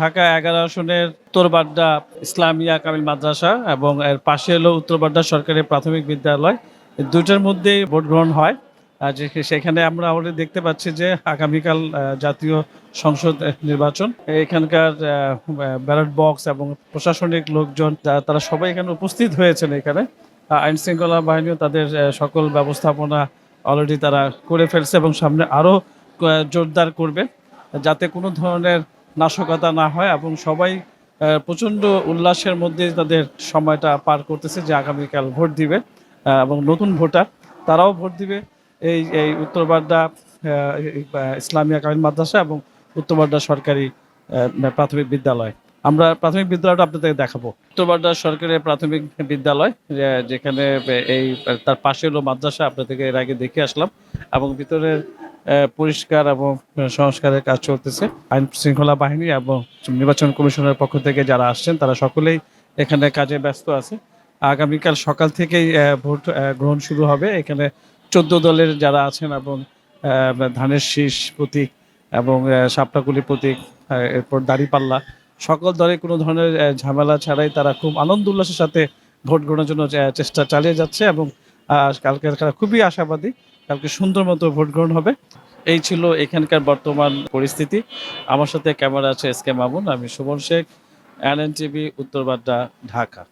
ঢাকা ১১ আসনের উত্তরবাড্ডা ইসলামিয়া কামিল মাদ্রাসা এবং এর পাশে হলো উত্তরবাড্ডা সরকারি প্রাথমিক বিদ্যালয়। এই দুইটার মধ্যেই ভোট গ্রহণ হয়। সেখানে আমরা অলরেডি দেখতে পাচ্ছি যে আগামীকাল জাতীয় সংসদ নির্বাচন। এখানকার ব্যালট বক্স এবং প্রশাসনিক লোকজন তারা সবাই এখানে উপস্থিত হয়েছেন এখানে। আইন শৃঙ্খলা বাহিনীও তাদের সকল ব্যবস্থাপনা অলরেডি তারা করে ফেলছে এবং সামনে আরও জোরদার করবে যাতে কোনো ধরনের নাশকতা না হয় এবং সবাই প্রচণ্ড উল্লাসের মধ্যে তাদের সময়টা পার করতেছে যে আগামীকাল ভোট দিবে এবং নতুন ভোটার তারাও ভোট দিবে এই উত্তরবাড্ডা ইসলামিয়া কামিল মাদ্রাসা এবং উত্তরবাড্ডা সরকারি প্রাথমিক বিদ্যালয়। আমরা প্রাথমিক বিদ্যালয়টা আপনাদের দেখাবো। উত্তরবাড্ডা সরকারি প্রাথমিক বিদ্যালয় যেখানে এই তার পাশে হলো মাদ্রাসা, আপনাদেরকে এর আগে দেখে আসলাম এবং ভিতরের পরিষ্কার এবং সংস্কারের কাজ চলতেছে। আইন শৃঙ্খলা বাহিনী এবং নির্বাচন কমিশনের পক্ষ থেকে যারা আসছেন তারা সকলেই এখানে কাজে ব্যস্ত আছে। আগামীকাল সকাল থেকেই ভোট গ্রহণ শুরু হবে। এখানে 14 দলের যারা আছেন এবং ধানের শীষ প্রতীক এবং সাপটাকুলি প্রতীক, এরপর দাঁড়িপাল্লা, সকল দলে কোনো ধরনের ঝামেলা ছাড়াই তারা খুব আনন্দ উল্লাসের সাথে ভোট গ্রহণের জন্য চেষ্টা চালিয়ে যাচ্ছে এবং কালকে তারা খুবই আশাবাদী কালকে সুন্দর মতো ভোট গ্রহণ হবে। এই ছিল এখানকার বর্তমান পরিস্থিতি। আমার সাথে ক্যামেরা আছে এস কে মামুন, আমি সুমন শেখ, এনএনটিভি, উত্তরবাড্ডা, ঢাকা।